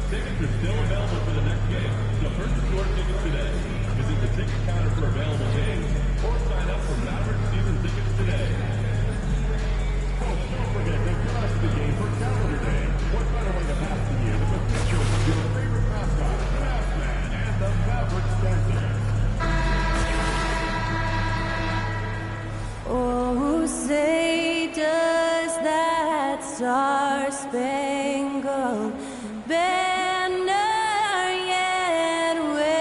Tickets are still available for the next game, so purchase your tickets today. Visit the ticket counter for available games or sign up for Maverick season tickets today. Don't forget to join us at the game for Calendar Day. What better way to pass the year than with pictures of your favorite mascot, the Mask Man, and the Maverick Center. Oh, say does that star-spangled banner yet wave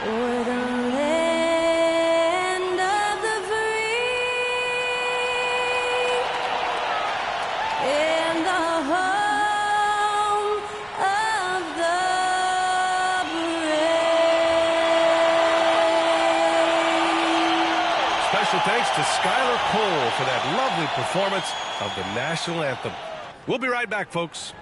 o'er the land of the free and the home of the brave. Special thanks to Skylar Cole for that lovely performance of the national anthem. We'll be right back, folks.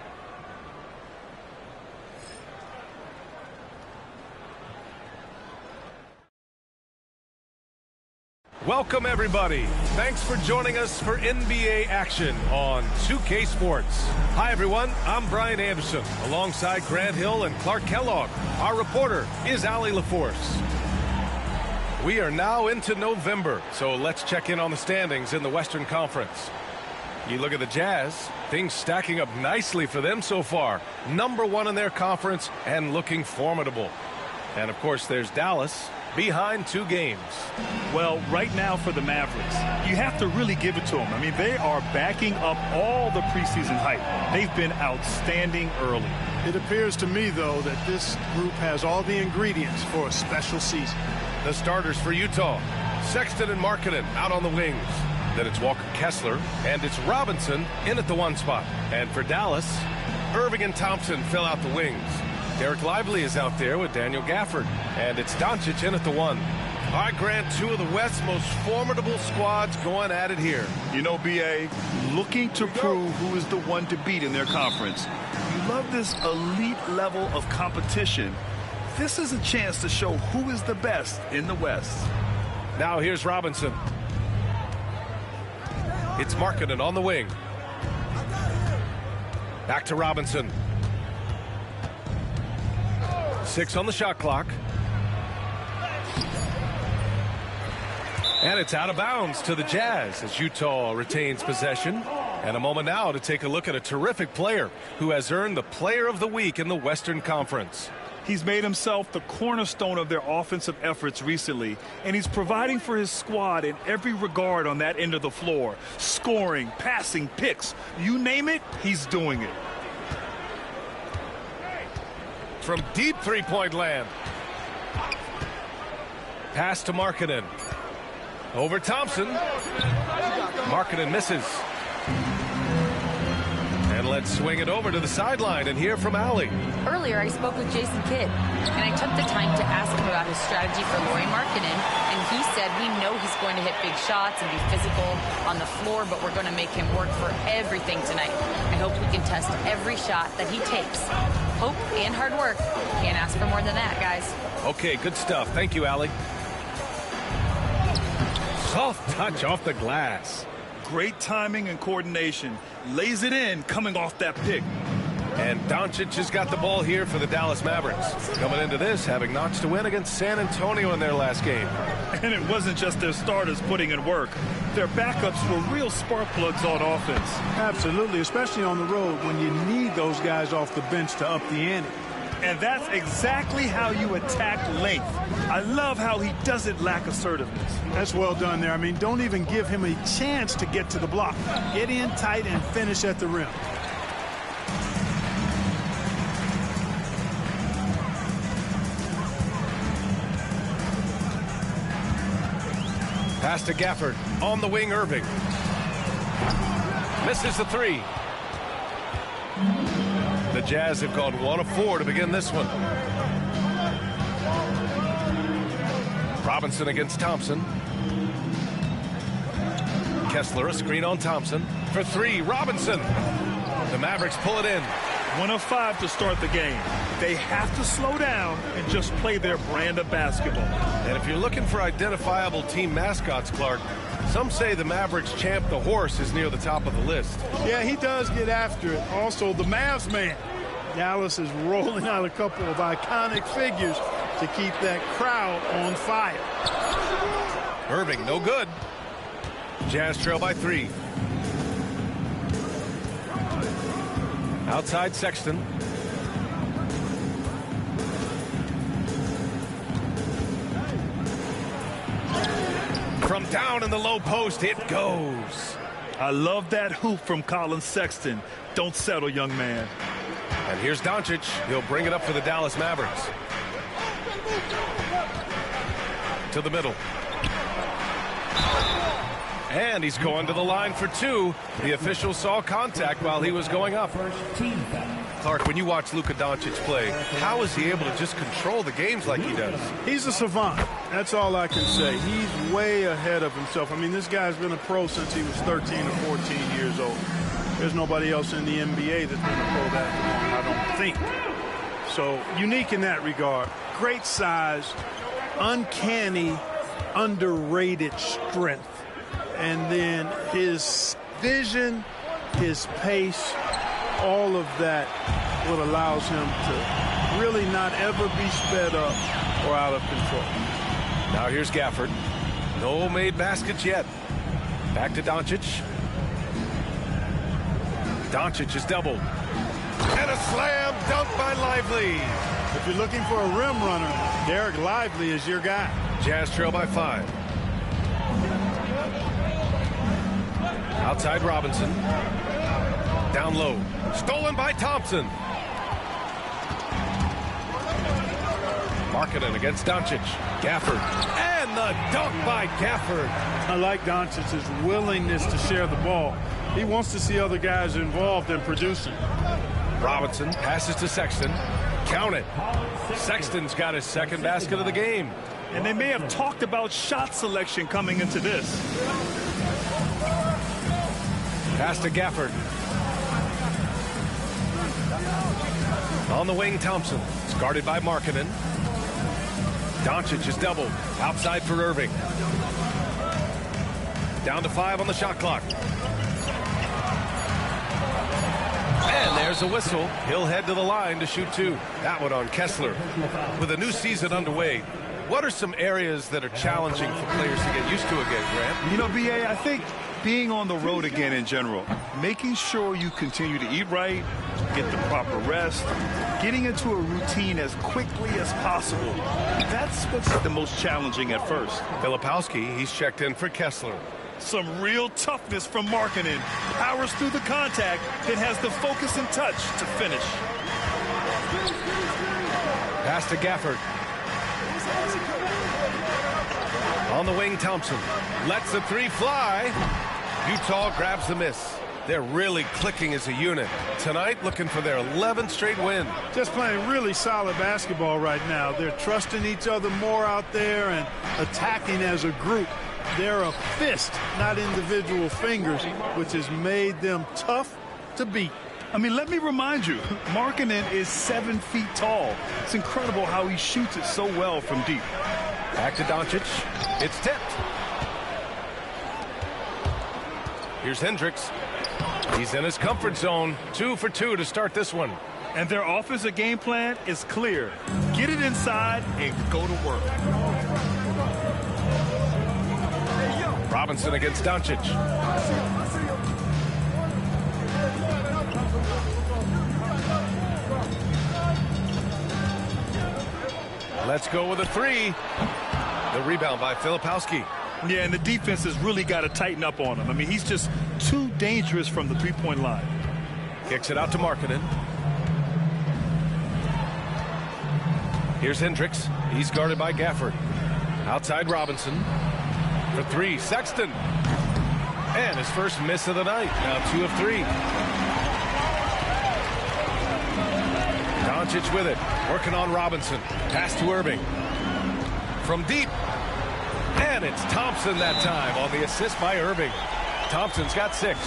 Welcome, everybody. Thanks for joining us for NBA action on 2K Sports. Hi, everyone. I'm Brian Anderson, alongside Grant Hill and Clark Kellogg. Our reporter is Allie LaForce. We are now into November, so let's check in on the standings in the Western Conference. You look at the Jazz, things stacking up nicely for them so far. #1 in their conference and looking formidable. And, of course, there's Dallas, behind 2 games. Well, right now for the Mavericks, you have to really give it to them. I mean, they are backing up all the preseason hype. They've been outstanding early. It appears to me, though, that this group has all the ingredients for a special season. The starters for Utah, Sexton and Markkanen out on the wings. Then it's Walker Kessler, and it's Robinson in at the 1 spot. And for Dallas, Irving and Thompson fill out the wings. Derek Lively is out there with Daniel Gafford, and it's Doncic in at the 1. All right, Grant, 2 of the West's most formidable squads going at it here. You know, B.A., looking to prove who is the one to beat in their conference. You love this elite level of competition. This is a chance to show who is the best in the West. Now here's Robinson. It's Markkanen on the wing. Back to Robinson. 6 on the shot clock. And it's out of bounds to the Jazz as Utah retains possession. And a moment now to take a look at a terrific player who has earned the Player of the Week in the Western Conference. He's made himself the cornerstone of their offensive efforts recently, and he's providing for his squad in every regard on that end of the floor. Scoring, passing, picks, you name it, he's doing it. From deep three-point land. Pass to Markkanen. Over Thompson. Markkanen misses. And let's swing it over to the sideline and hear from Allie. Earlier, I spoke with Jason Kidd, and I took the time to ask him about his strategy for Lauri Markkanen, and he said we know he's going to hit big shots and be physical on the floor, but we're going to make him work for everything tonight. I hope we can test every shot that he takes. Hope and hard work. Can't ask for more than that, guys. Okay, good stuff. Thank you, Allie. Soft touch off the glass. Great timing and coordination. Lays it in coming off that pick. And Doncic has got the ball here for the Dallas Mavericks. Coming into this, having notched a win against San Antonio in their last game. And it wasn't just their starters putting in work. Their backups were real spark plugs on offense. Absolutely, especially on the road when you need those guys off the bench to up the ante. And that's exactly how you attack length. I love how he doesn't lack assertiveness. That's well done there. I mean, don't even give him a chance to get to the block. Get in tight and finish at the rim. Pass to Gafford. On the wing, Irving. Misses the 3. The Jazz have gone 1 of 4 to begin this one. Robinson against Thompson. Kessler, a screen on Thompson. For 3, Robinson. The Mavericks pull it in. 1 of 5 to start the game. They have to slow down and just play their brand of basketball. And if you're looking for identifiable team mascots, Clark, some say the Mavericks champ, the horse, is near the top of the list. Yeah, he does get after it. Also, the Mavs man. Dallas is rolling out a couple of iconic figures to keep that crowd on fire. Irving, no good. Jazz trail by 3. Outside Sexton. From down in the low post, it goes. I love that hoop from Colin Sexton. Don't settle, young man. And here's Doncic. He'll bring it up for the Dallas Mavericks. To the middle. And he's going to the line for 2. The official saw contact while he was going up. Clark, when you watch Luka Doncic play, how is he able to just control the games like he does? He's a savant. That's all I can say. He's way ahead of himself. I mean, this guy's been a pro since he was 13 or 14 years old. There's nobody else in the NBA that's been a pro that long, I don't think. So, unique in that regard. Great size, uncanny, underrated strength. And then his vision, his pace, all of that what allows him to really not ever be sped up or out of control. Now here's Gafford. No made baskets yet. Back to Doncic. Doncic is doubled. And a slam dunk by Lively. If you're looking for a rim runner, Derek Lively is your guy. Jazz trail by 5. Outside Robinson. Down low. Stolen by Thompson. Markkanen against Doncic. Gafford. And the dunk by Gafford. I like Doncic's willingness to share the ball. He wants to see other guys involved in producing. Robinson passes to Sexton. Count it. Sexton's got his second basket of the game. And they may have talked about shot selection coming into this. Pass to Gafford. On the wing, Thompson. It's guarded by Markkanen. Doncic is doubled. Outside for Irving. Down to 5 on the shot clock. And there's a whistle. He'll head to the line to shoot 2. That one on Kessler. With a new season underway, what are some areas that are challenging for players to get used to again, Grant? You know, B.A., I think being on the road again in general, making sure you continue to eat right, get the proper rest, getting into a routine as quickly as possible. That's what's the most challenging at first. Filipowski, he's checked in for Kessler. Some real toughness from Markkanen. Powers through the contact, then has the focus and touch to finish. Pass to Gafford. On the wing, Thompson lets the 3 fly. Utah grabs the miss. They're really clicking as a unit. Tonight, looking for their 11th straight win. Just playing really solid basketball right now. They're trusting each other more out there and attacking as a group. They're a fist, not individual fingers, which has made them tough to beat. I mean, let me remind you, Markkanen is 7 feet tall. It's incredible how he shoots it so well from deep. Back to Doncic. It's tipped. Here's Hendricks. He's in his comfort zone. 2 for 2 to start this one. And their offensive game plan is clear. Get it inside and go to work. Robinson against Doncic. Let's go with a 3. The rebound by Filipowski. Yeah, and the defense has really got to tighten up on him. I mean, he's just too dangerous from the three-point line. Kicks it out to Markkanen. Here's Hendricks. He's guarded by Gafford. Outside Robinson. For 3, Sexton. And his first miss of the night. Now 2 of 3. Doncic with it. Working on Robinson. Pass to Irving. From deep. And it's Thompson that time on the assist by Irving. Thompson's got 6.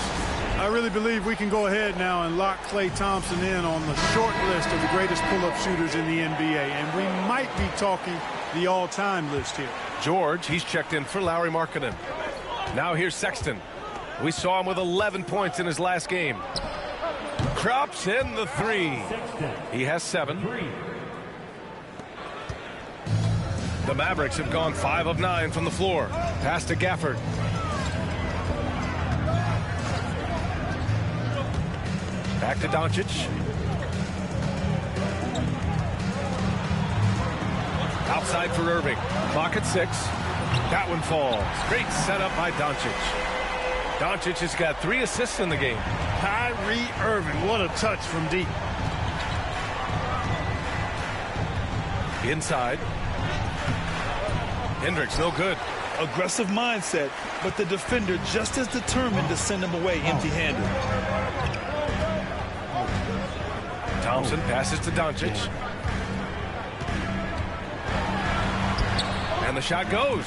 I really believe we can go ahead now and lock Klay Thompson in on the short list of the greatest pull-up shooters in the NBA. And we might be talking the all-time list here. George, he's checked in for Lauri Markkanen. Now here's Sexton. We saw him with 11 points in his last game. Crops in the 3. He has 7. The Mavericks have gone 5 of 9 from the floor. Pass to Gafford. Back to Doncic. Outside for Irving. Clock at 6. That one falls. Great setup by Doncic. Doncic has got 3 assists in the game. Kyrie Irving, what a touch from deep. Inside. Hendricks, no good. Aggressive mindset, but the defender just as determined to send him away empty-handed. Thompson passes to Doncic. And the shot goes.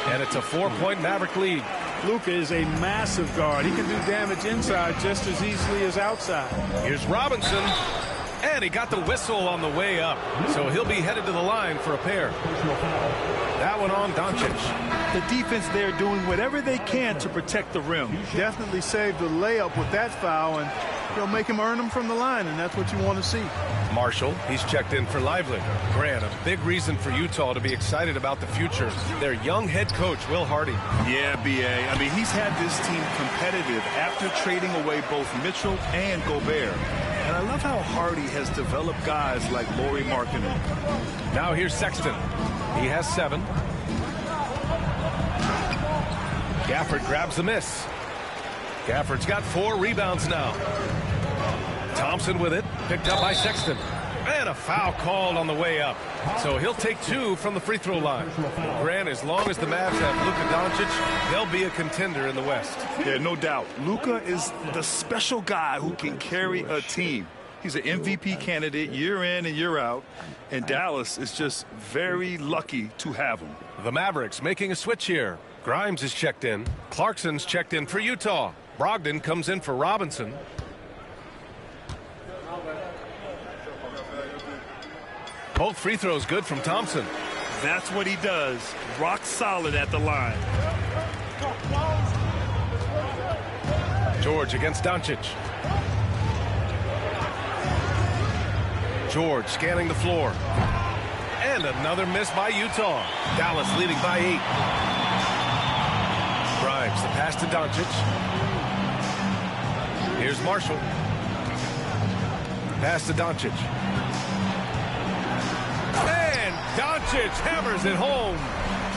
And it's a 4-point Maverick lead. Luka is a massive guard. He can do damage inside just as easily as outside. Here's Robinson. And he got the whistle on the way up. So he'll be headed to the line for a pair. That one on Doncic. The defense there doing whatever they can to protect the rim. Definitely saved the layup with that foul, and he'll make him earn them from the line, and that's what you want to see. Marshall, he's checked in for Lively. Grant, a big reason for Utah to be excited about the future. Their young head coach, Will Hardy. Yeah, B.A. I mean, he's had this team competitive after trading away both Mitchell and Gobert. And I love how Hardy has developed guys like Lauri Markkanen. Now here's Sexton. He has 7. Gafford grabs the miss. Gafford's got 4 rebounds now. Thompson with it, picked up by Sexton. And a foul called on the way up. So he'll take 2 from the free throw line. Grant, as long as the Mavs have Luka Doncic, they'll be a contender in the West. Yeah, no doubt. Luka is the special guy who can carry a team. He's an MVP candidate year in and year out. And Dallas is just very lucky to have him. The Mavericks making a switch here. Grimes is checked in. Clarkson's checked in for Utah. Brogdon comes in for Robinson. Both free throws good from Thompson. That's what he does. Rock solid at the line. George against Doncic. George scanning the floor. And another miss by Utah. Dallas leading by 8. Grimes, the pass to Doncic. Here's Marshall. Pass to Doncic. And Doncic hammers it home.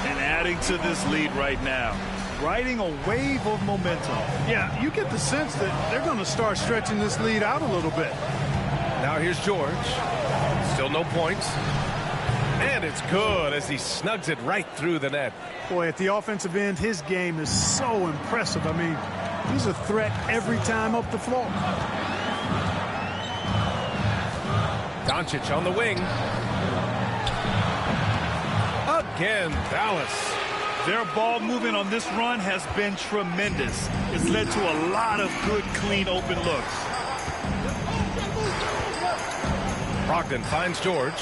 And adding to this lead right now. Riding a wave of momentum. Yeah, you get the sense that they're going to start stretching this lead out a little bit. Now here's George. Still no points. And it's good as he snugs it right through the net. Boy, at the offensive end, his game is so impressive. I mean, he's a threat every time up the floor. Doncic on the wing. Again, Dallas. Their ball movement on this run has been tremendous. It's led to a lot of good, clean, open looks. Brogdon finds George.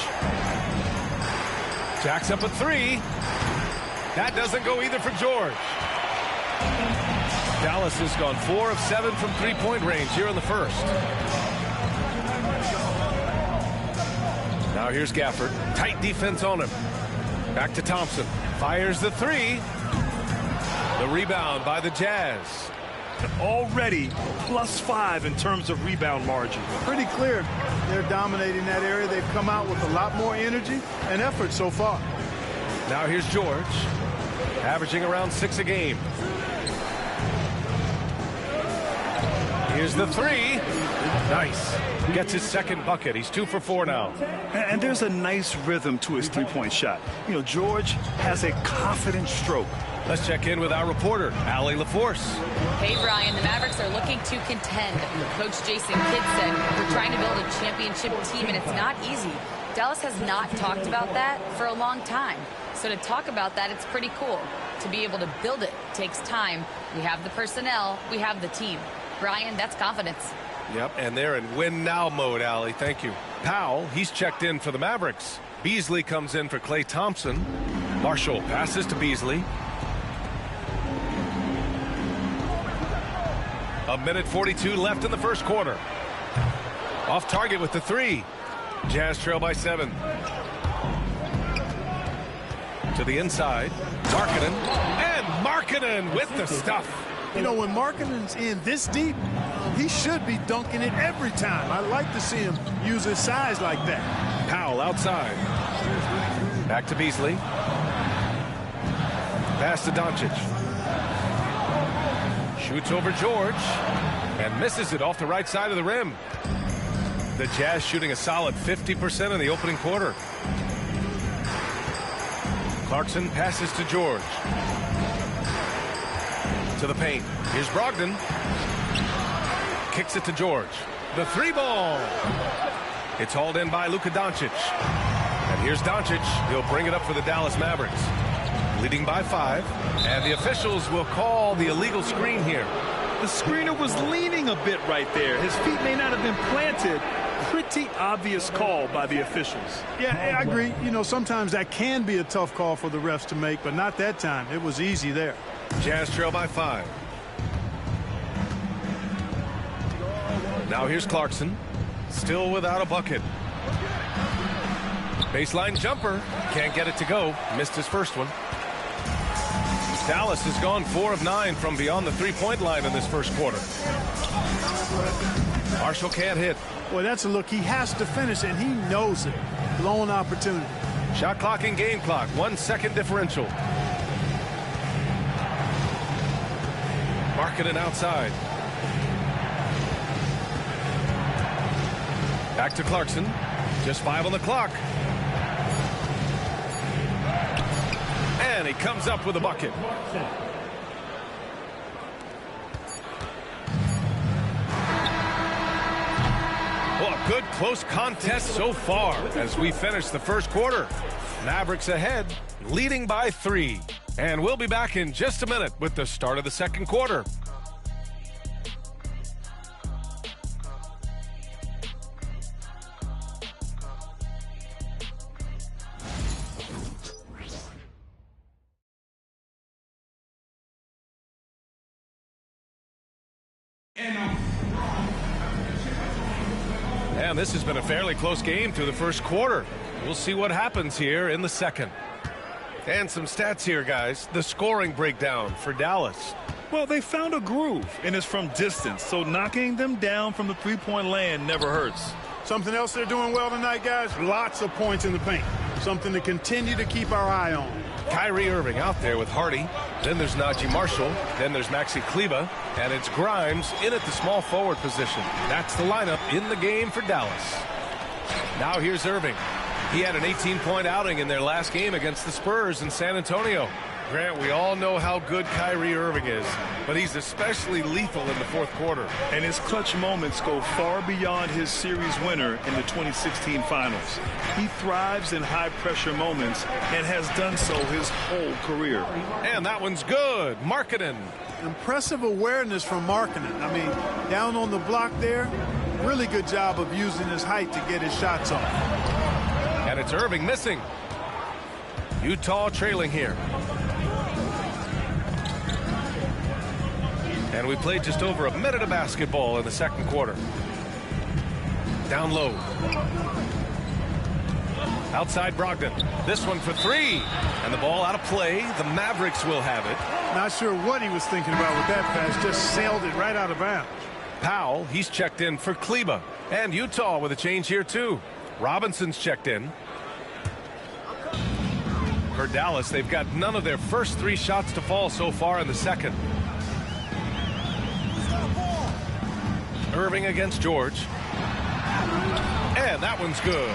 Jacks up a 3. That doesn't go either for George. Dallas has gone 4 of 7 from three-point range here in the first. Now here's Gafford. Tight defense on him. Back to Thompson. Fires the 3. The rebound by the Jazz. Already +5 in terms of rebound margin. Pretty clear they're dominating that area. They've come out with a lot more energy and effort so far. Now here's George, averaging around 6 a game. Here's the 3. Nice. Gets his second bucket. He's 2 for 4 now. And there's a nice rhythm to his three-point shot. You know, George has a confident stroke. Let's check in with our reporter, Allie LaForce. Hey, Brian, the Mavericks are looking to contend. Coach Jason Kidd said, we're trying to build a championship team, and it's not easy. Dallas has not talked about that for a long time. So to talk about that, it's pretty cool. To be able to build it takes time. We have the personnel. We have the team. Brian, that's confidence. Yep, and they're in win-now mode, Allie. Thank you. Powell, he's checked in for the Mavericks. Beasley comes in for Klay Thompson. Marshall passes to Beasley. A minute 42 left in the first quarter. Off target with the three. Jazz trail by 7. To the inside. Markkanen. And Markkanen with the stuff. You know, when Markkanen's in this deep, he should be dunking it every time. I like to see him use his size like that. Powell outside. Back to Beasley. Pass to Doncic. Shoots over George. And misses it off the right side of the rim. The Jazz shooting a solid 50% in the opening quarter. Clarkson passes to George. To the paint. Here's Brogdon. Kicks it to George. The three ball. It's hauled in by Luka Doncic. And here's Doncic. He'll bring it up for the Dallas Mavericks. Leading by 5. And the officials will call the illegal screen here. The screener was leaning a bit right there. His feet may not have been planted. Pretty obvious call by the officials. Yeah, I agree. You know, sometimes that can be a tough call for the refs to make, but not that time. It was easy there. Jazz trail by 5. Now here's Clarkson. Still without a bucket. Baseline jumper. Can't get it to go. Missed his first one. Dallas has gone 4 of 9 from beyond the three-point line in this first quarter. Marshall can't hit. Boy, that's a look. He has to finish, and he knows it. Blown opportunity. Shot clock and game clock. 1 second differential. Markkanen outside. Back to Clarkson. Just 5 on the clock. And he comes up with a bucket. Well, a good close contest so far as we finish the first quarter. Mavericks ahead, leading by 3. And we'll be back in just a minute with the start of the second quarter. And this has been a fairly close game through the first quarter. We'll see what happens here in the second. And some stats here, guys. The scoring breakdown for Dallas. Well, they found a groove, and it's from distance, so knocking them down from the three-point land never hurts. Something else they're doing well tonight, guys, lots of points in the paint. Something to continue to keep our eye on. Kyrie Irving out there with Hardy. Then there's Najee Marshall. Then there's Maxi Kleber. And it's Grimes in at the small forward position. That's the lineup in the game for Dallas. Now here's Irving. He had an 18-point outing in their last game against the Spurs in San Antonio. Grant, we all know how good Kyrie Irving is, but he's especially lethal in the fourth quarter. And his clutch moments go far beyond his series winner in the 2016 finals. He thrives in high-pressure moments and has done so his whole career. And that one's good. Markkanen. Impressive awareness from Markkanen. I mean, down on the block there, really good job of using his height to get his shots off. And it's Irving missing. Utah trailing here. And we played just over a minute of basketball in the second quarter. Down low. Outside Brogdon. This one for 3. And the ball out of play. The Mavericks will have it. Not sure what he was thinking about with that pass. Just sailed it right out of bounds. Powell, he's checked in for Kleber. And Utah with a change here too. Robinson's checked in. For Dallas, they've got none of their first 3 shots to fall so far in the second. Irving against George. And that one's good.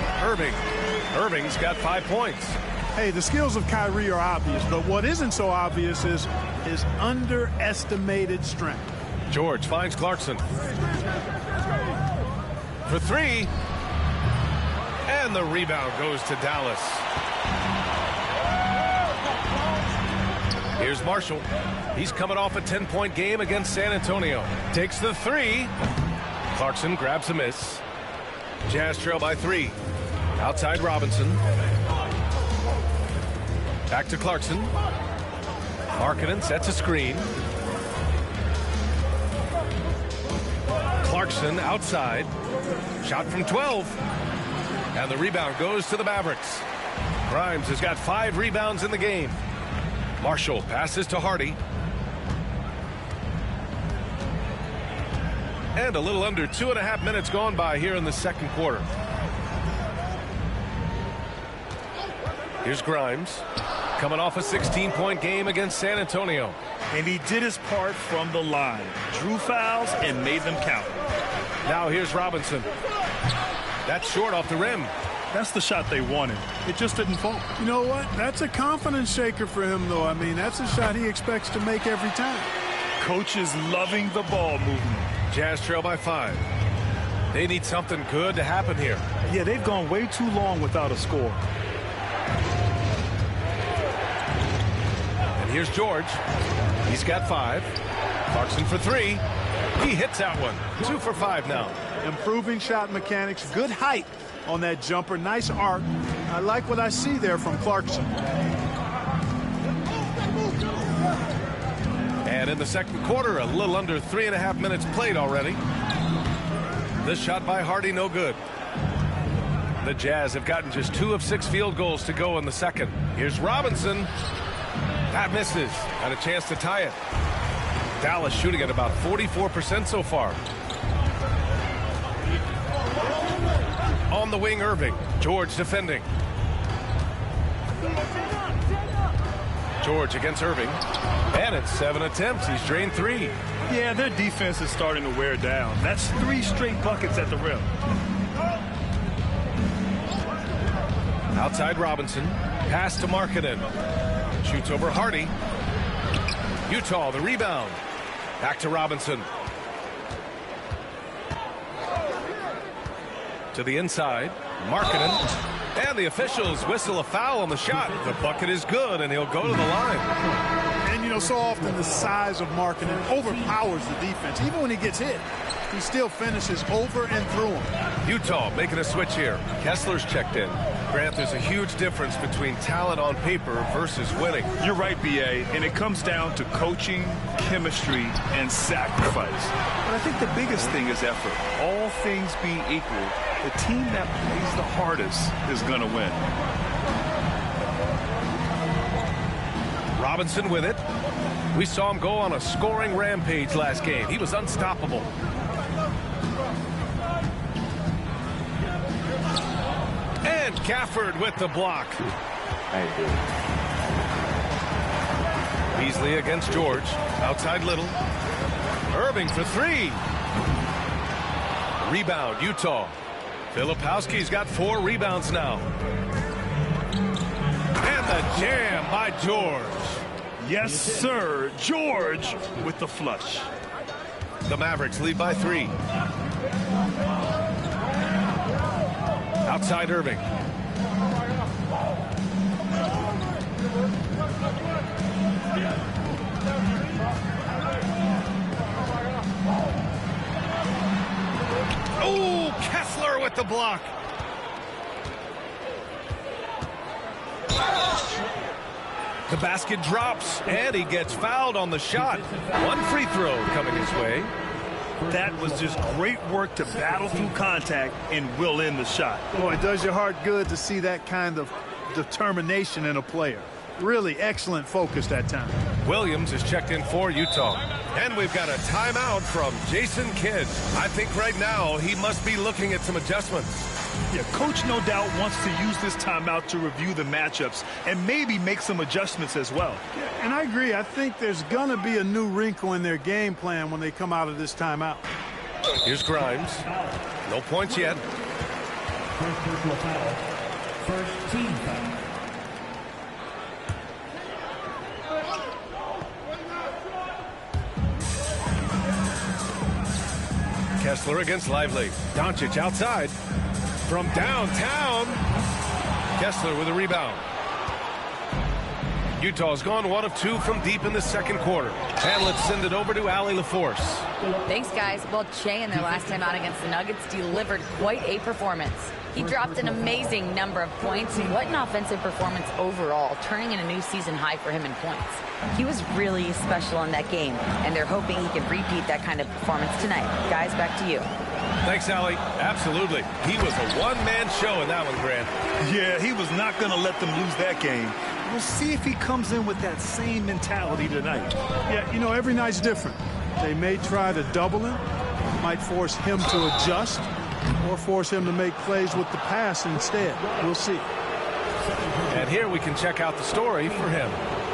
Irving's got 5 points. Hey, the skills of Kyrie are obvious, but what isn't so obvious is his underestimated strength. George finds Clarkson. For 3. And the rebound goes to Dallas. Here's Marshall. He's coming off a 10-point game against San Antonio. Takes the three. Clarkson grabs a miss. Jazz trail by 3. Outside Robinson. Back to Clarkson. Markkanen sets a screen. Clarkson outside. Shot from 12. And the rebound goes to the Mavericks. Grimes has got 5 rebounds in the game. Marshall passes to Hardy. And a little under 2.5 minutes gone by here in the second quarter. Here's Grimes. Coming off a 16-point game against San Antonio. And he did his part from the line. Drew fouls and made them count. Now here's Robinson. That's short off the rim. That's the shot they wanted. It just didn't fall. You know what? That's a confidence shaker for him, though. I mean, that's a shot he expects to make every time. Coach is loving the ball movement. Jazz trail by 5. They need something good to happen here. Yeah, they've gone way too long without a score. And here's George. He's got 5. Clarkson for 3. He hits that one. 2 for 5 now. Improving shot mechanics. Good height on that jumper. Nice arc. I like what I see there from Clarkson. And in the second quarter, a little under 3.5 minutes played already. This shot by Hardy, no good. The Jazz have gotten just 2 of 6 field goals to go in the second. Here's Robinson. That misses. Got a chance to tie it. Dallas shooting at about 44% so far. On the wing, Irving. George defending. George against Irving. And it's 7 attempts. He's drained 3. Yeah, their defense is starting to wear down. That's 3 straight buckets at the rim. Outside Robinson. Pass to Markkanen. Shoots over Hardy. Utah, the rebound. Back to Robinson. To the inside. Markkanen. And the officials whistle a foul on the shot. The bucket is good, and he'll go to the line. And, you know, so often the size of Markkanen overpowers the defense. Even when he gets hit, he still finishes over and through him. Utah making a switch here. Kessler's checked in. Grant, there's a huge difference between talent on paper versus winning. You're right, B.A., and it comes down to coaching, chemistry, and sacrifice. But I think the biggest thing is effort. All things being equal, the team that plays the hardest is going to win. Robinson with it. We saw him go on a scoring rampage last game. He was unstoppable. And Gafford with the block. Beasley against George. Outside Little. Irving for 3. Rebound, Utah. Filipowski's got 4 rebounds now. And the jam by George. Yes, sir. George with the flush. The Mavericks lead by 3. Outside Irving. Oh, Kessler with the block. The basket drops, and he gets fouled on the shot. 1 free throw coming his way. That was just great work to battle through contact and will in the shot. Boy, it does your heart good to see that kind of determination in a player. Really excellent focus that time. Williams is checked in for Utah. And we've got a timeout from Jason Kidd. I think right now he must be looking at some adjustments. Yeah, Coach no doubt wants to use this timeout to review the matchups and maybe make some adjustments as well. Yeah, and I agree. I think there's going to be a new wrinkle in their game plan when they come out of this timeout. Here's Grimes. No points yet. First personal foul. First team foul. Kessler against Lively. Doncic outside. From downtown, Kessler with a rebound. Utah's gone 1 of 2 from deep in the second quarter. And let's send it over to Allie LaForce. Thanks, guys. Well, Che in their last time out against the Nuggets delivered quite a performance. He dropped an amazing number of points. What an offensive performance overall, turning in a new season high for him in points. He was really special in that game, and they're hoping he can repeat that kind of performance tonight. Guys, back to you. Thanks, Allie. Absolutely. He was a one-man show in that one, Grant. Yeah, he was not going to let them lose that game. We'll see if he comes in with that same mentality tonight. Yeah, you know, every night's different. They may try to double him, might force him to adjust, or force him to make plays with the pass instead. We'll see. And here we can check out the story for him.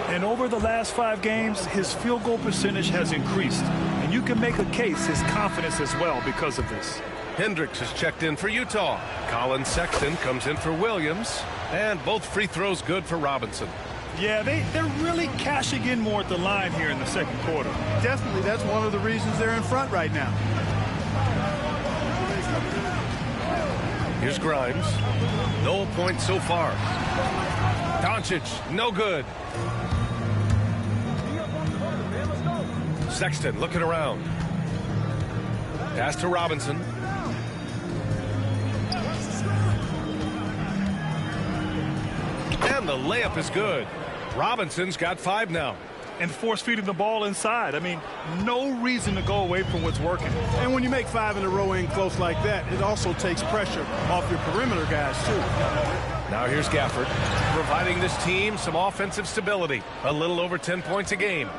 And over the last 5 games, his field goal percentage has increased. And you can make a case his confidence as well because of this. Hendricks has checked in for Utah. Colin Sexton comes in for Williams. And both free throws good for Robinson. Yeah, they're really cashing in more at the line here in the second quarter. Definitely, that's one of the reasons they're in front right now. Here's Grimes. No points so far. Doncic, no good. Sexton looking around. Pass to Robinson. And the layup is good. Robinson's got 5 now. And force-feeding the ball inside. I mean, no reason to go away from what's working. And when you make 5 in a row in close like that, it also takes pressure off your perimeter guys, too. Now here's Gafford, providing this team some offensive stability. A little over 10 points a game.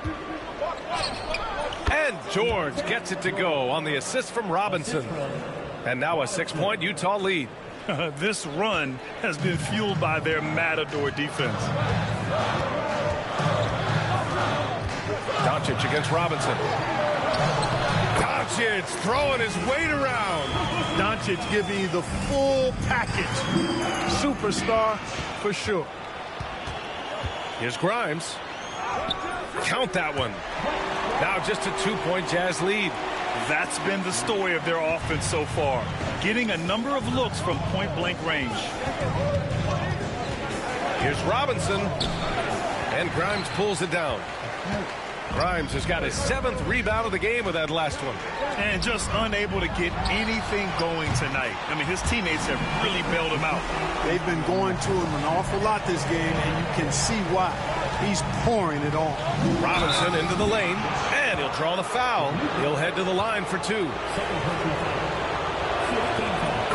And George gets it to go on the assist from Robinson. And now a 6-point Utah lead. This run has been fueled by their matador defense. Doncic against Robinson. Doncic throwing his weight around. Doncic giving you the full package. Superstar for sure. Here's Grimes. Count that one. Now just a 2-point Jazz lead. That's been the story of their offense so far. Getting a number of looks from point-blank range. Here's Robinson. And Grimes pulls it down. Grimes has got his 7th rebound of the game with that last one. And just unable to get anything going tonight. I mean, his teammates have really bailed him out. They've been going to him an awful lot this game, and you can see why. He's pouring it on. Robinson into the lane, and he'll draw the foul. He'll head to the line for 2.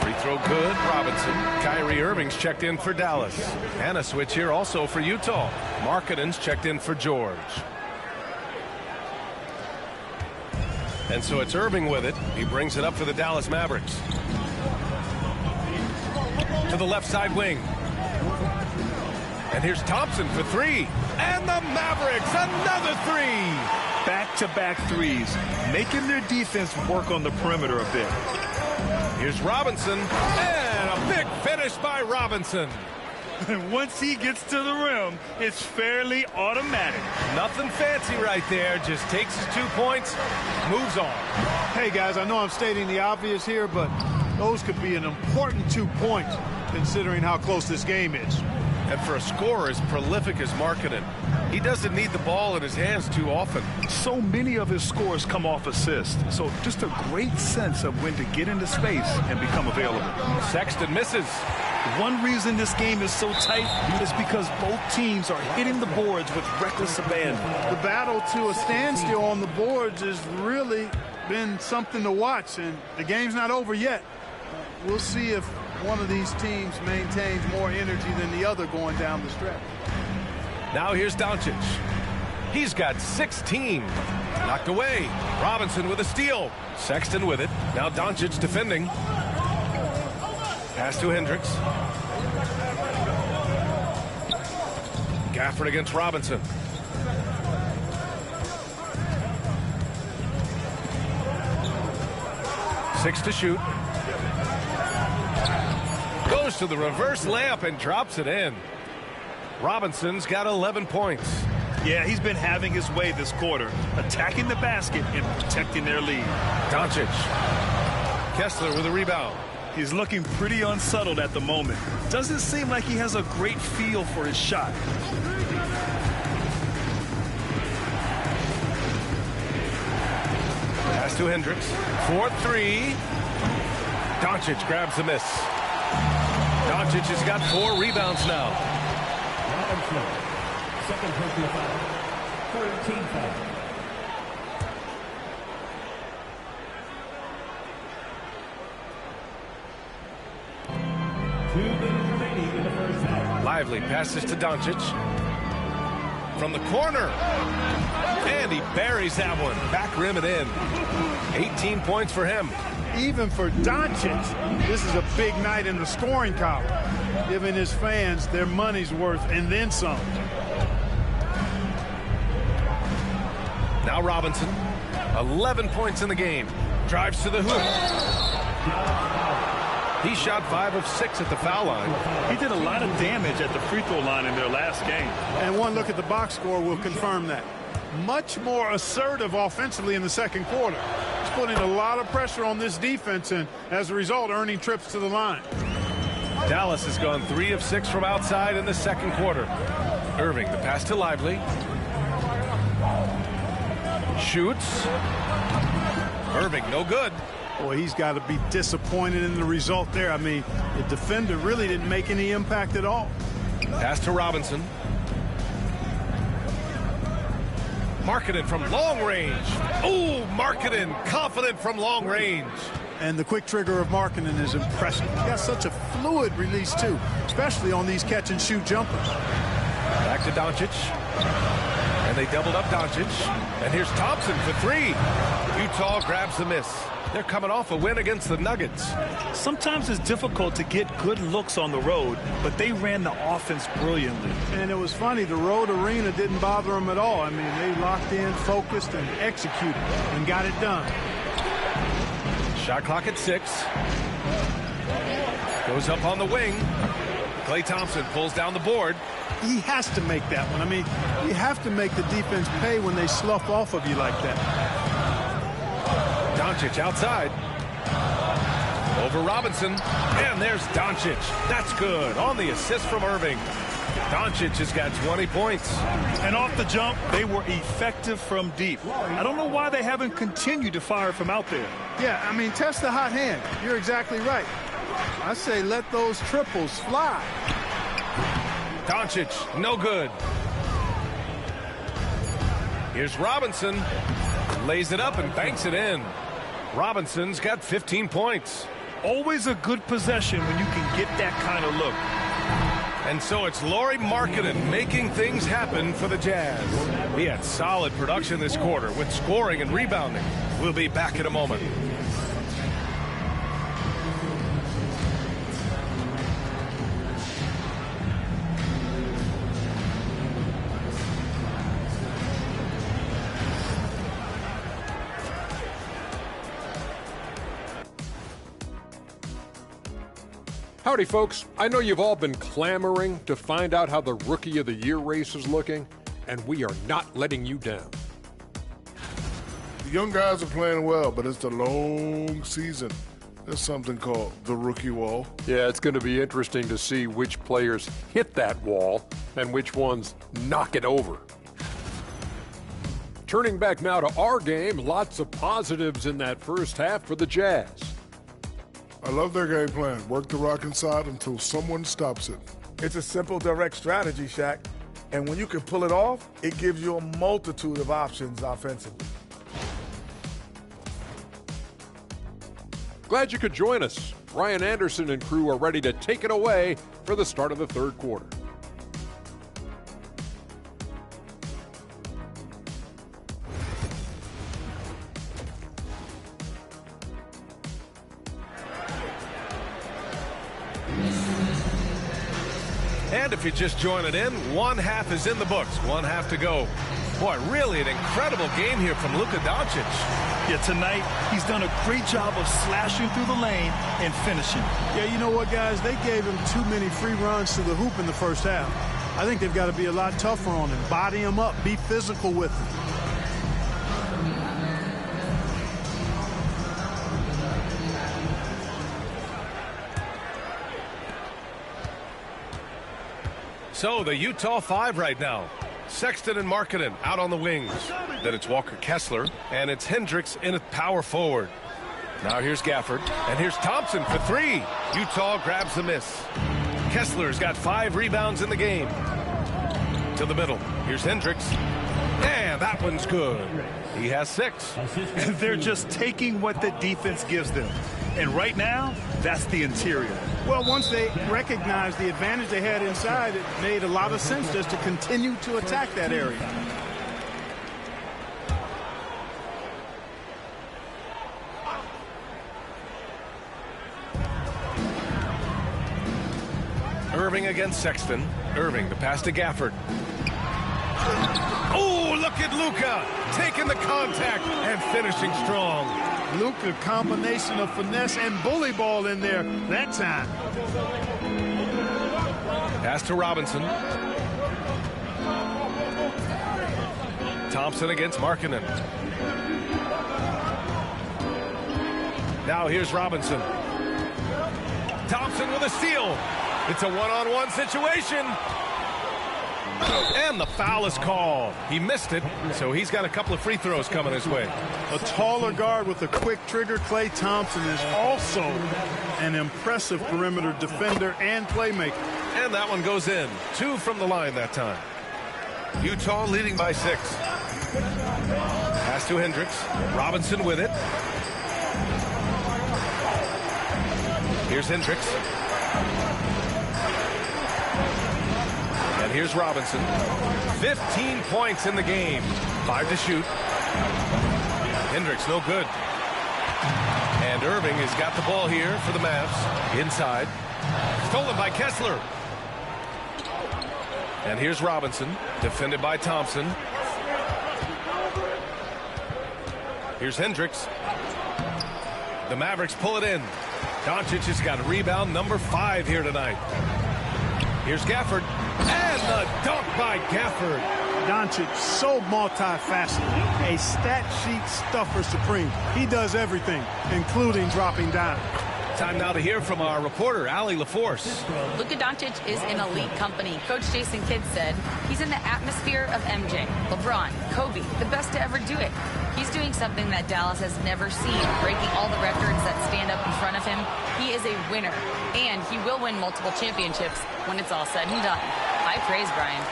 Free throw good, Robinson. Kyrie Irving's checked in for Dallas. And a switch here also for Utah. Markkanen's checked in for George. And so it's Irving with it. He brings it up for the Dallas Mavericks. To the left side wing. And here's Thompson for 3. And the Mavericks, another 3. Back-to-back threes, making their defense work on the perimeter a bit. Here's Robinson. And a big finish by Robinson. And once he gets to the rim, it's fairly automatic. Nothing fancy right there. Just takes his 2 points, moves on. Hey, guys, I know I'm stating the obvious here, but those could be an important 2 points considering how close this game is. And for a scorer as prolific as Markkanen, he doesn't need the ball in his hands too often. So many of his scores come off assists. So just a great sense of when to get into space and become available. Sexton misses. One reason this game is so tight is because both teams are hitting the boards with reckless abandon. The battle to a standstill on the boards has really been something to watch, and the game's not over yet. We'll see if one of these teams maintains more energy than the other going down the stretch. Now here's Doncic. He's got 16. Knocked away. Robinson with a steal. Sexton with it. Now Doncic defending. Pass to Hendricks. Gafford against Robinson. Six to shoot. Goes to the reverse layup and drops it in. Robinson's got 11 points. Yeah, he's been having his way this quarter, attacking the basket and protecting their lead. Doncic. Kessler with a rebound. He's looking pretty unsettled at the moment. Doesn't seem like he has a great feel for his shot. Pass to Hendricks. 4-3. Doncic grabs the miss. Doncic has got 4 rebounds now. Second personal foul. 13 foul. Lively passes to Doncic. From the corner. And he buries that one. Back rim and in. 18 points for him. Even for Doncic, this is a big night in the scoring column, giving his fans their money's worth and then some. Now Robinson. 11 points in the game. Drives to the hoop. He shot 5 of 6 at the foul line. He did a lot of damage at the free throw line in their last game. And one look at the box score will confirm that. Much more assertive offensively in the second quarter. He's putting a lot of pressure on this defense and, as a result, earning trips to the line. Dallas has gone 3 of 6 from outside in the second quarter. Irving, the pass to Lively. Shoots. Irving, no good. Boy, he's got to be disappointed in the result there. I mean, the defender really didn't make any impact at all. Pass to Robinson. Markkanen from long range. Oh, Markkanen, confident from long range. And the quick trigger of Markkanen is impressive. He's got such a fluid release, too, especially on these catch-and-shoot jumpers. Back to Doncic. And they doubled up Doncic. And here's Thompson for 3. Utah grabs the miss. They're coming off a win against the Nuggets. Sometimes it's difficult to get good looks on the road, but they ran the offense brilliantly. And it was funny, the road arena didn't bother them at all. I mean, they locked in, focused, and executed, and got it done. Shot clock at 6. Goes up on the wing. Klay Thompson pulls down the board. He has to make that one. I mean, you have to make the defense pay when they slough off of you like that. Doncic outside. Over Robinson. And there's Doncic. That's good. On the assist from Irving. Doncic has got 20 points. And off the jump, they were effective from deep. I don't know why they haven't continued to fire from out there. Yeah, I mean, test the hot hand. You're exactly right. I say let those triples fly. Doncic, no good. Here's Robinson. Lays it up and banks it in. Robinson's got 15 points. Always a good possession when you can get that kind of look. And so it's Lauri Markkanen making things happen for the Jazz. We had solid production this quarter with scoring and rebounding. We'll be back in a moment. Howdy, folks. I know you've all been clamoring to find out how the Rookie of the Year race is looking, and we are not letting you down. The young guys are playing well, but it's a long season. There's something called the rookie wall. Yeah, it's going to be interesting to see which players hit that wall and which ones knock it over. Turning back now to our game, lots of positives in that first half for the Jazz. I love their game plan. Work the rock inside until someone stops it. It's a simple, direct strategy, Shaq. And when you can pull it off, it gives you a multitude of options offensively. Glad you could join us. Ryan Anderson and crew are ready to take it away for the start of the third quarter. And if you're just joining in, one half is in the books. One half to go. Boy, really an incredible game here from Luka Doncic. Yeah, tonight he's done a great job of slashing through the lane and finishing. Yeah, you know what, guys? They gave him too many free runs to the hoop in the first half. I think they've got to be a lot tougher on him. Body him up. Be physical with him. So the Utah 5 right now. Sexton and Markkanen out on the wings. Then it's Walker Kessler, and it's Hendricks in at power forward. Now here's Gafford, and here's Thompson for 3. Utah grabs the miss. Kessler's got 5 rebounds in the game. To the middle. Here's Hendricks. And that one's good. He has 6. They're just taking what the defense gives them. And right now, that's the interior. Well, once they recognized the advantage they had inside, it made a lot of sense just to continue to attack that area. Irving against Sexton. Irving, the pass to Gafford. Oh, look at Luka taking the contact and finishing strong. Luka, combination of finesse and bully ball in there that time. Pass to Robinson. Thompson against Markkanen. Now here's Robinson. Thompson with a steal. It's a one-on-one situation. And the foul is called. He missed it, so he's got a couple of free throws coming his way. A taller guard with a quick trigger. Klay Thompson is also an impressive perimeter defender and playmaker. And that one goes in. 2 from the line that time. Utah leading by 6. Pass to Hendricks. Robinson with it. Here's Hendricks. And here's Robinson. 15 points in the game. 5 to shoot. Hendricks no good. And Irving has got the ball here for the Mavs. Inside. Stolen by Kessler. And here's Robinson. Defended by Thompson. Here's Hendricks. The Mavericks pull it in. Doncic has got rebound number 5 here tonight. Here's Gafford. And the dunk by Gafford. Doncic, so multifaceted. A stat sheet stuffer supreme. He does everything, including dropping down. Time now to hear from our reporter, Allie LaForce. Luka Doncic is in elite company. Coach Jason Kidd said he's in the atmosphere of MJ, LeBron, Kobe, the best to ever do it. He's doing something that Dallas has never seen, breaking all the records that stand up in front of him. He is a winner, and he will win multiple championships when it's all said and done. High praise, Brian.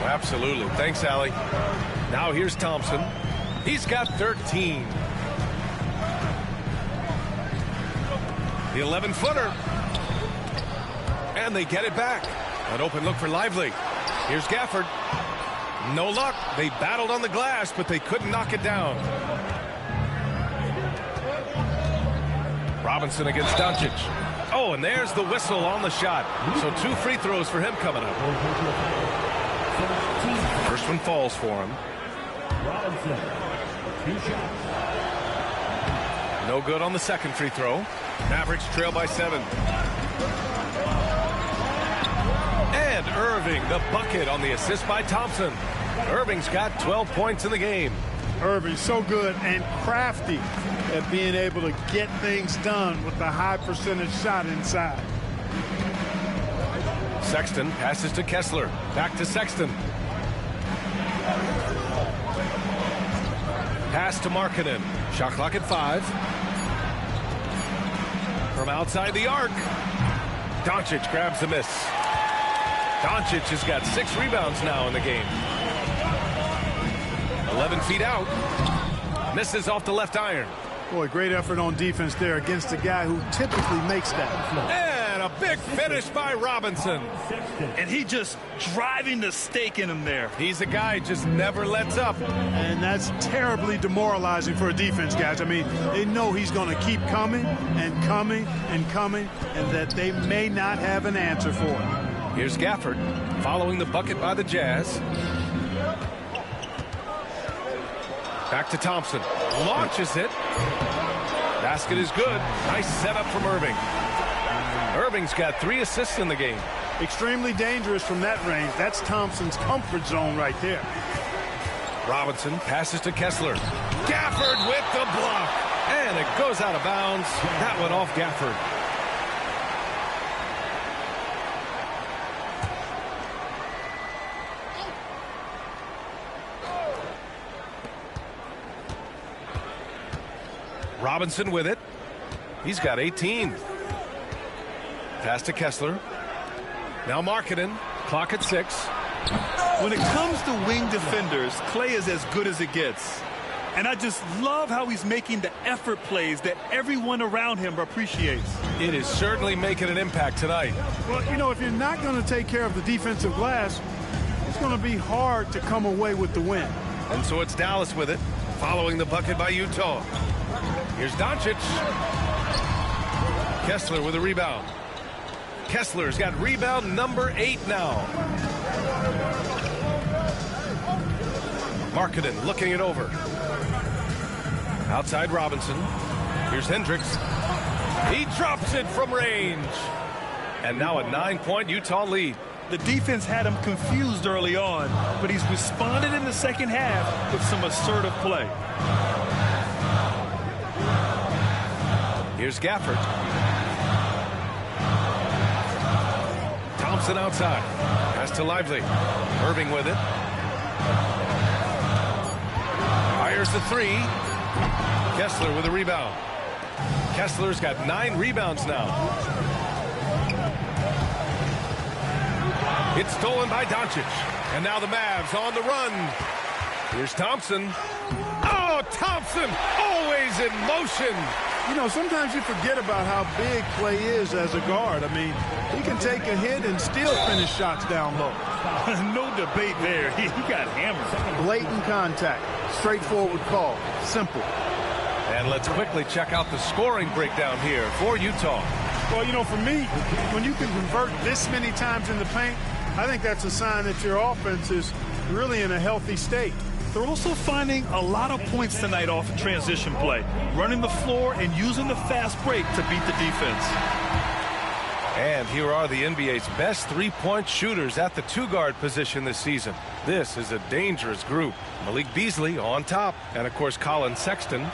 Absolutely. Thanks, Allie. Now here's Thompson. He's got 13. The 11-footer. And they get it back. An open look for Lively. Here's Gafford. No luck. They battled on the glass, but they couldn't knock it down. Robinson against Doncic. Oh, and there's the whistle on the shot. So 2 free throws for him coming up. First one falls for him. No good on the second free throw. Mavericks trail by 7. And Irving, the bucket on the assist by Thompson. Irving's got 12 points in the game. Irving so good and crafty at being able to get things done with a high percentage shot inside. Sexton passes to Kessler. Back to Sexton. Pass to Markkanen. Shot clock at 5. From outside the arc. Doncic grabs the miss. Doncic has got 6 rebounds now in the game. 11 feet out. Misses off the left iron. Boy, great effort on defense there against a guy who typically makes that. And a big finish by Robinson. And he just driving the stake in him there. He's a guy who just never lets up. And that's terribly demoralizing for a defense, guys. I mean, they know he's going to keep coming and coming and coming, and that they may not have an answer for it. Here's Gafford following the bucket by the Jazz. Back to Thompson. Launches it. Basket is good. Nice setup from Irving. Irving's got 3 assists in the game. Extremely dangerous from that range. That's Thompson's comfort zone right there. Robinson passes to Kessler. Gafford with the block. And it goes out of bounds. That went off Gafford. Robinson with it. He's got 18. Pass to Kessler. Now Markkanen. Clock at 6. When it comes to wing defenders, Klay is as good as it gets. And I just love how he's making the effort plays that everyone around him appreciates. It is certainly making an impact tonight. Well, you know, if you're not going to take care of the defensive glass, it's going to be hard to come away with the win. And so it's Dallas with it, following the bucket by Utah. Here's Doncic. Kessler with a rebound. Kessler's got rebound number 8 now. Markkanen looking it over. Outside Robinson. Here's Hendricks. He drops it from range. And now a 9-point Utah lead. The defense had him confused early on, but he's responded in the second half with some assertive play. Here's Gafford. Thompson outside. Pass to Lively. Irving with it. Fires the 3. Kessler with a rebound. Kessler's got 9 rebounds now. It's stolen by Doncic. And now the Mavs on the run. Here's Thompson. Oh, Thompson always in motion. You know, sometimes you forget about how big Klay is as a guard. I mean, he can take a hit and still finish shots down low. No debate there. He got hammered. Blatant contact. Straightforward call. Simple. And let's quickly check out the scoring breakdown here for Utah. Well, you know, for me, when you can convert this many times in the paint, I think that's a sign that your offense is really in a healthy state. They're also finding a lot of points tonight off of transition play, running the floor and using the fast break to beat the defense. And here are the NBA's best three-point shooters at the 2-guard position this season. This is a dangerous group. Malik Beasley on top, and of course Colin Sexton.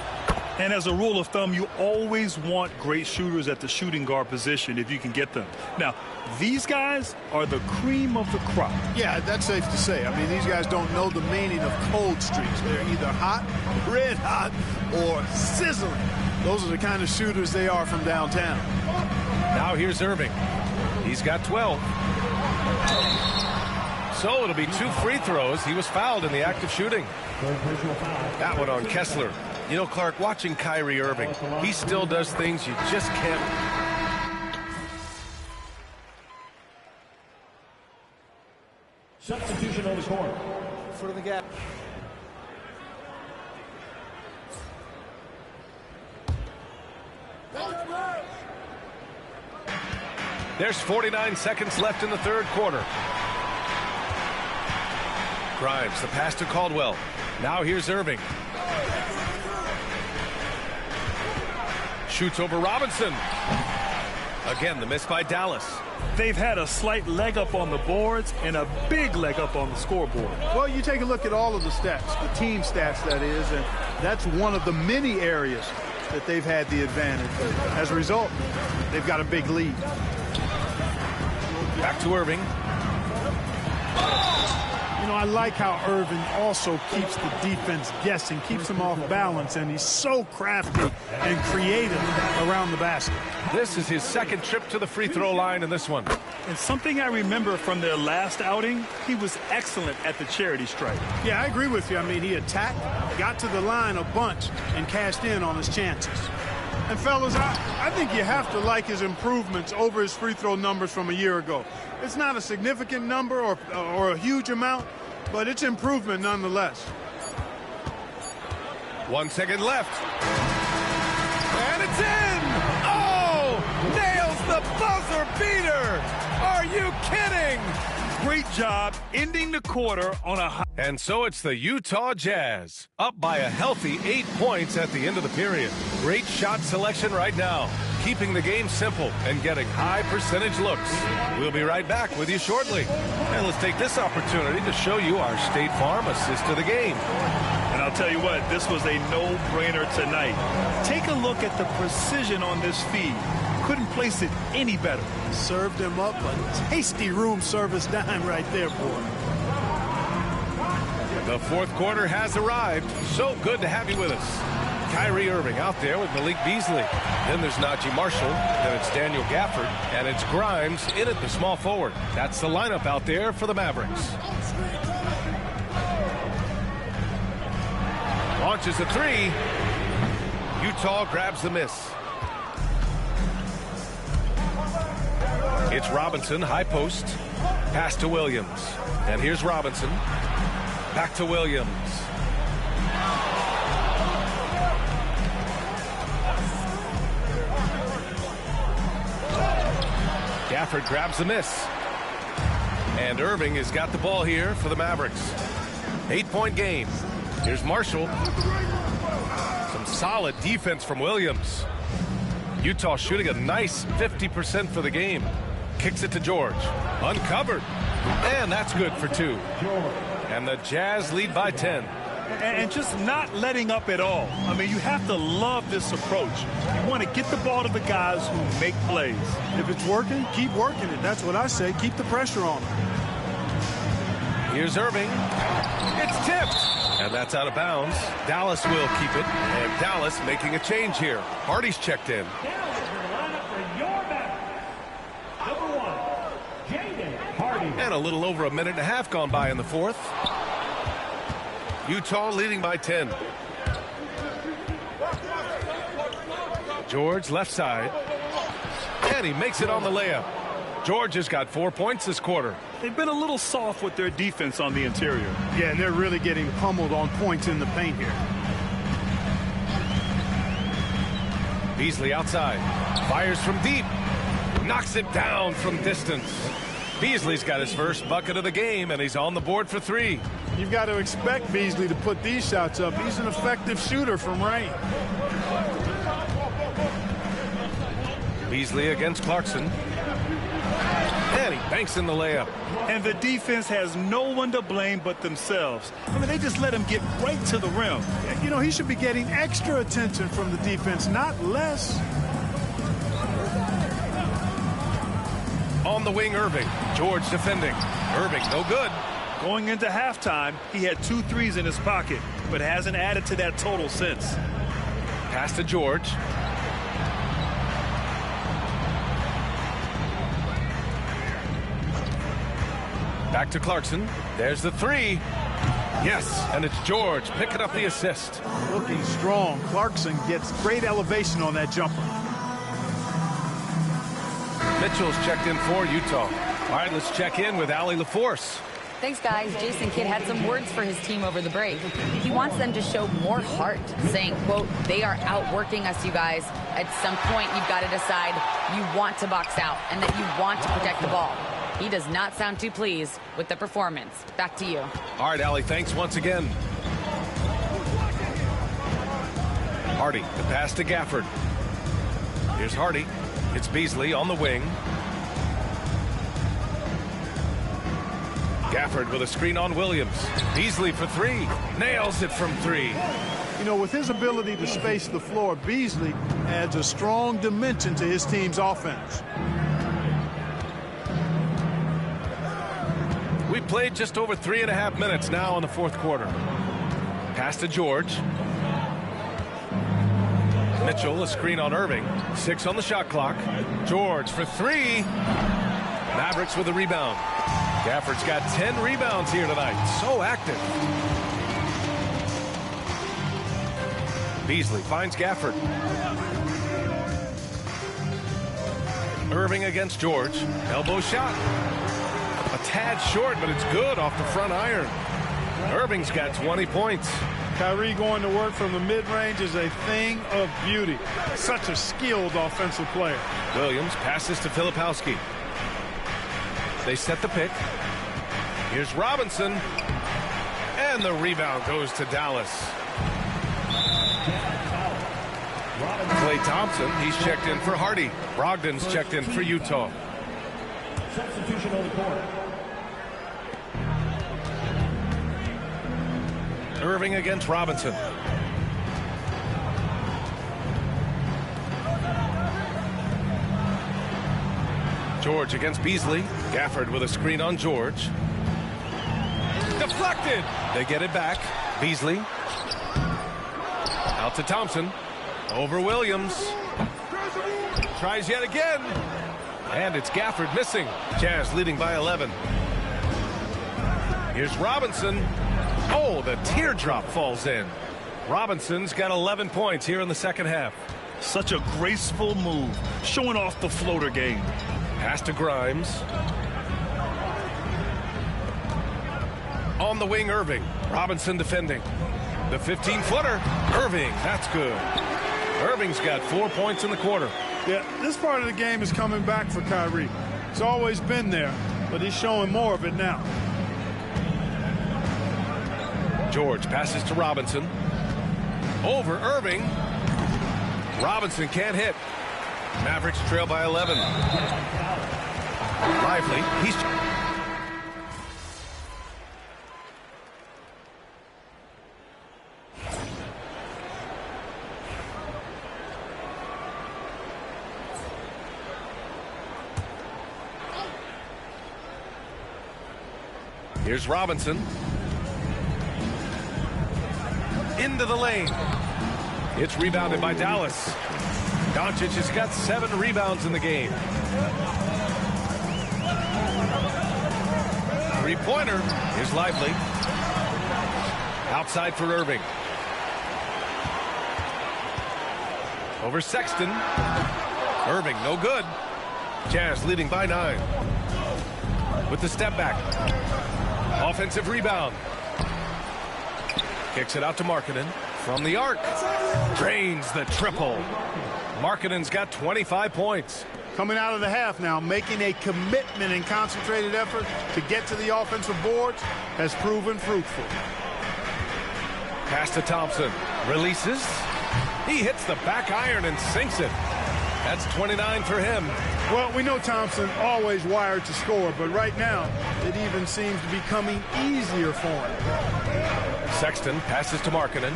And as a rule of thumb, you always want great shooters at the shooting guard position if you can get them. Now, these guys are the cream of the crop. Yeah, that's safe to say. I mean, these guys don't know the meaning of cold streaks. They're either hot, red hot, or sizzling. Those are the kind of shooters they are from downtown. Now here's Irving. He's got 12. So it'll be 2 free throws. He was fouled in the act of shooting. That one on Kessler. You know, Clark, watching Kyrie Irving, he still does things you just can't. Substitution on the court. Foot of the gap. There's 49 seconds left in the third quarter. Grimes, the pass to Caldwell. Now here's Irving. Shoots over Robinson. Again, the miss by Dallas. They've had a slight leg up on the boards and a big leg up on the scoreboard. Well, you take a look at all of the stats, the team stats, that is, and that's one of the many areas that they've had the advantage. As a result, they've got a big lead. Back to Irving. You know, I like how Irving also keeps the defense guessing, keeps them off balance, and he's so crafty and creative around the basket. This is his second trip to the free throw line in this one. And something I remember from their last outing, he was excellent at the charity stripe. Yeah, I agree with you. I mean, he attacked, got to the line a bunch, and cashed in on his chances. And, fellas, I think you have to like his improvements over his free throw numbers from a year ago. It's not a significant number or a huge amount, but it's improvement nonetheless. 1 second left. And it's in! Oh! Nails the buzzer beater! Are you kidding? Great job ending the quarter on a high. And so it's the Utah Jazz, up by a healthy 8 points at the end of the period. Great shot selection right now, keeping the game simple and getting high percentage looks. We'll be right back with you shortly. And let's take this opportunity to show you our State Farm assist to the game. And I'll tell you what, this was a no-brainer tonight. Take a look at the precision on this feed. Couldn't place it any better. Served him up a tasty room service dime right there, boy. The fourth quarter has arrived. So good to have you with us. Kyrie Irving out there with Malik Beasley. Then there's Najee Marshall. Then it's Daniel Gafford. And it's Grimes in at the small forward. That's the lineup out there for the Mavericks. Launches a three. Utah grabs the miss. It's Robinson, high post. Pass to Williams. And here's Robinson. Back to Williams. Gafford grabs the miss. And Irving has got the ball here for the Mavericks. 8-point game. Here's Marshall. Some solid defense from Williams. Utah shooting a nice 50% for the game. Kicks it to George. Uncovered. And that's good for 2. And the Jazz lead by 10. And just not letting up at all. I mean, you have to love this approach. You want to get the ball to the guys who make plays. If it's working, keep working it. That's what I say. Keep the pressure on them. Here's Irving. It's tipped. And that's out of bounds. Dallas will keep it. And Dallas making a change here. Hardy's checked in. And a little over a minute and a half gone by in the fourth. Utah leading by 10. George left side. And he makes it on the layup. George has got 4 points this quarter. They've been a little soft with their defense on the interior. Yeah, and they're really getting pummeled on points in the paint here. Beasley outside. Fires from deep. Knocks it down from distance. Beasley's got his first bucket of the game, and he's on the board for 3. You've got to expect Beasley to put these shots up. He's an effective shooter from range. Beasley against Clarkson. And he banks in the layup. And the defense has no one to blame but themselves. I mean, they just let him get right to the rim. You know, he should be getting extra attention from the defense, not less. On the wing, Irving. George defending. Irving, no good. Going into halftime, he had 2 threes in his pocket, but hasn't added to that total since. Pass to George. Back to Clarkson. There's the 3. Yes, and it's George picking up the assist. Looking strong. Clarkson gets great elevation on that jumper. Mitchell's checked in for Utah. All right, let's check in with Allie LaForce. Thanks, guys. Jason Kidd had some words for his team over the break. He wants them to show more heart, saying, quote, they are outworking us, you guys. At some point, you've got to decide you want to box out and that you want to protect the ball. He does not sound too pleased with the performance. Back to you. All right, Allie, thanks once again. Hardy, the pass to Gafford. Here's Hardy. It's Beasley on the wing. Gafford with a screen on Williams. Beasley for 3. Nails it from 3. You know, with his ability to space the floor, Beasley adds a strong dimension to his team's offense. We played just over 3.5 minutes now in the fourth quarter. Pass to George. Mitchell, a screen on Irving. 6 on the shot clock. George for 3. Mavericks with a rebound. Gafford's got 10 rebounds here tonight. So active. Beasley finds Gafford. Irving against George. Elbow shot. A tad short, but it's good off the front iron. Irving's got 20 points. Kyrie going to work from the mid-range is a thing of beauty. Such a skilled offensive player. Williams passes to Filipowski. They set the pick. Here's Robinson. And the rebound goes to Dallas. Klay Thompson, he's checked in for Hardy. Brogdon's checked in for Utah. Substitution on the court. Irving against Robinson. George against Beasley. Gafford with a screen on George. Deflected. They get it back. Beasley. Out to Thompson. Over Williams. Tries yet again. And it's Gafford missing. Jazz leading by 11. Here's Robinson. Oh, the teardrop falls in. Robinson's got 11 points here in the second half. Such a graceful move, showing off the floater game. Pass to Grimes. On the wing, Irving. Robinson defending. The 15-footer. Irving, that's good. Irving's got 4 points in the quarter. Yeah, this part of the game is coming back for Kyrie. It's always been there, but he's showing more of it now. George passes to Robinson. Over Irving. Robinson can't hit. Mavericks trail by 11. Lively. Here's Robinson. Into the lane. It's rebounded by Dallas. Doncic has got 7 rebounds in the game. Three-pointer is Lively. Outside for Irving. Over Sexton. Irving, no good. Jazz leading by 9. With the step back. Offensive rebound. Kicks it out to Markkanen. From the arc. Drains the triple. Markkanen's got 25 points. Coming out of the half now, making a commitment and concentrated effort to get to the offensive boards has proven fruitful. Pass to Thompson. Releases. He hits the back iron and sinks it. That's 29 for him. Well, we know Thompson always wired to score, but right now it even seems to be coming easier for him. Sexton passes to Markkanen.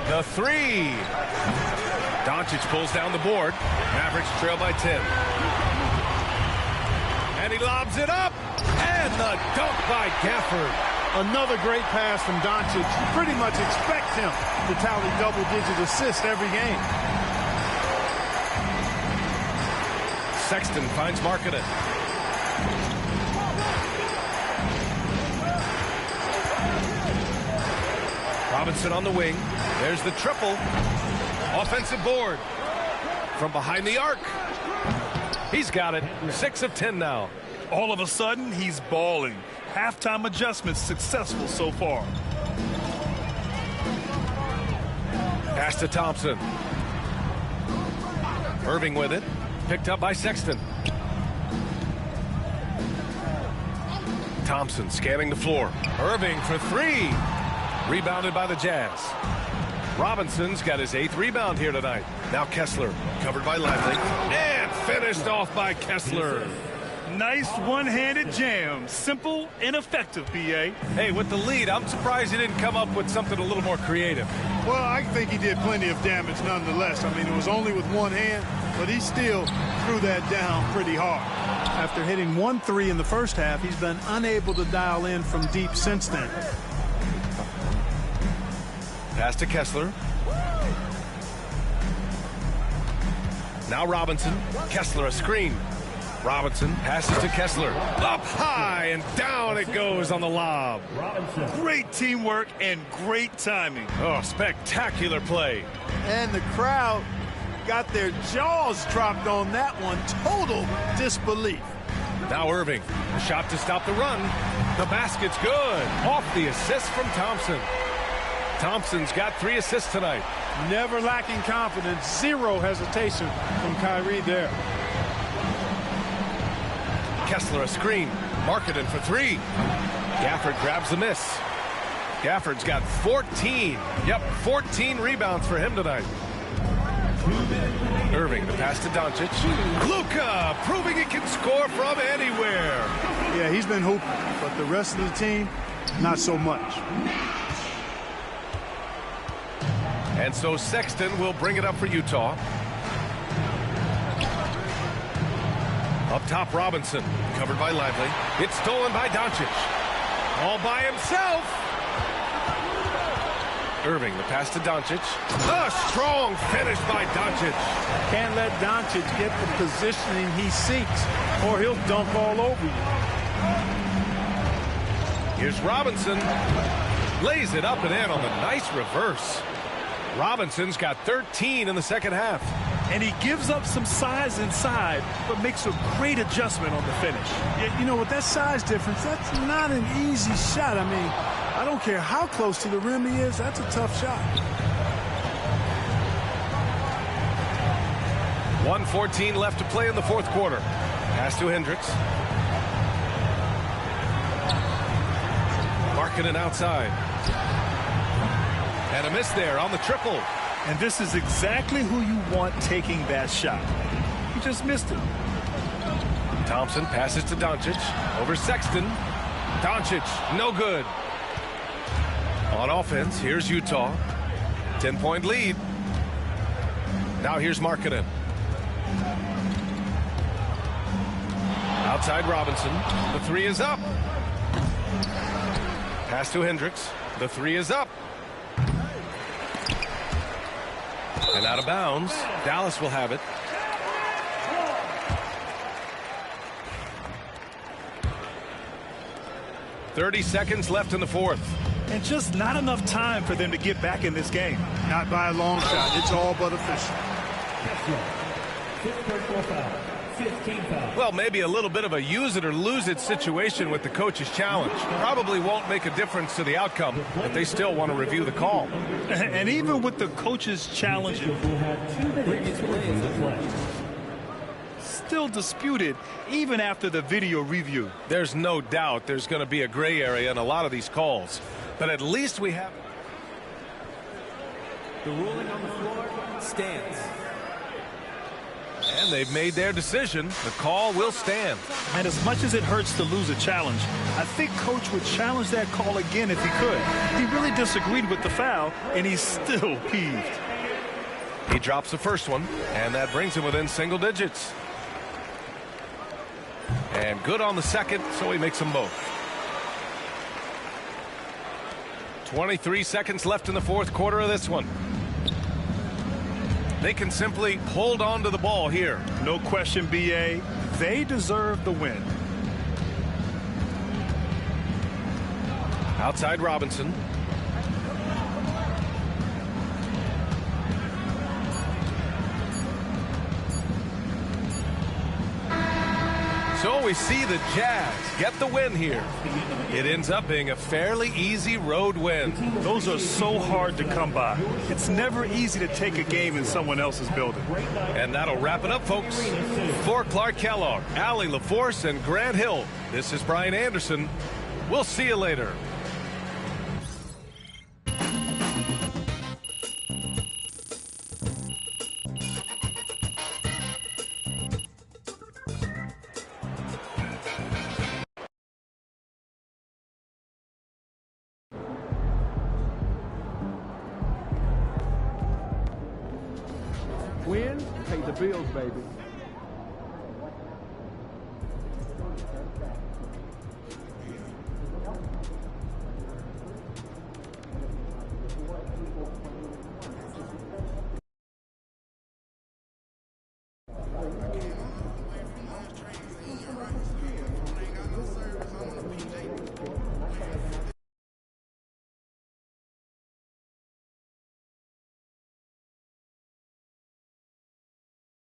The 3. Doncic pulls down the board. Mavericks trail by 10. And he lobs it up. And the dunk by Gafford. Another great pass from Doncic. You pretty much expect him to tally double-digit assists every game. Sexton finds Markkanen. Robinson on the wing. There's the triple. Offensive board. From behind the arc. He's got it. 6 of 10 now. All of a sudden, he's balling. Halftime adjustments successful so far. Pass to Thompson. Irving with it. Picked up by Sexton. Thompson scanning the floor. Irving for 3. Rebounded by the Jazz. Robinson's got his 8th rebound here tonight. Now Kessler, covered by Lively. And finished off by Kessler. Nice one-handed jam. Simple and effective, B.A. Hey, with the lead, I'm surprised he didn't come up with something a little more creative. Well, I think he did plenty of damage nonetheless. I mean, it was only with one hand, but he still threw that down pretty hard. After hitting 1 3 in the first half, he's been unable to dial in from deep since then. Pass to Kessler. Now Robinson. Kessler a screen. Robinson passes to Kessler. Up high and down it goes on the lob. Great teamwork and great timing. Oh, spectacular play. And the crowd got their jaws dropped on that one. Total disbelief. Now Irving. A shot to stop the run. The basket's good. Off the assist from Thompson. Thompson's got 3 assists tonight. Never lacking confidence. 0 hesitation from Kyrie there. Kessler a screen. Markkanen for 3. Gafford grabs the miss. Gafford's got 14. Yep, 14 rebounds for him tonight. Irving, the pass to Doncic. Luka proving he can score from anywhere. Yeah, he's been hooping, but the rest of the team, not so much. And so Sexton will bring it up for Utah. Up top, Robinson, covered by Lively. It's stolen by Doncic. All by himself. Irving, the pass to Doncic. A strong finish by Doncic. Can't let Doncic get the positioning he seeks, or he'll dunk all over you. Here's Robinson. Lays it up and in on the nice reverse. Robinson's got 13 in the second half. And he gives up some size inside, but makes a great adjustment on the finish. Yeah, you know, with that size difference, that's not an easy shot. I mean, I don't care how close to the rim he is, that's a tough shot. 1:14 left to play in the fourth quarter. Pass to Hendricks. Markkanen outside. And a miss there on the triple. And this is exactly who you want taking that shot. He just missed it. Thompson passes to Doncic. Over Sexton. Doncic, no good. On offense, here's Utah. 10-point lead. Now here's Markkanen. Outside Robinson. The three is up. Pass to Hendricks. The three is up. And out of bounds. Dallas will have it. .30 seconds left in the fourth. And just not enough time for them to get back in this game. Not by a long shot. It's all but official. Well, maybe a little bit of a use it or lose it situation with the coach's challenge. Probably won't make a difference to the outcome, but they still want to review the call. And even with the coach's challenge, still disputed even after the video review. There's no doubt there's going to be a gray area in a lot of these calls, but at least we have. The ruling on the floor stands. And they've made their decision. The call will stand. And as much as it hurts to lose a challenge, I think Coach would challenge that call again if he could. He really disagreed with the foul, and he's still peeved. He drops the first one, and that brings him within single digits. And good on the second, so he makes them both. 23 seconds left in the fourth quarter of this one. They can simply hold on to the ball here. No question, B.A. They deserve the win. Outside Robinson. So we see the Jazz get the win here. It ends up being a fairly easy road win. Those are so hard to come by. It's never easy to take a game in someone else's building. And that'll wrap it up, folks. For Clark Kellogg, Allie LaForce, and Grant Hill, this is Brian Anderson. We'll see you later. Win, pay the bills, baby.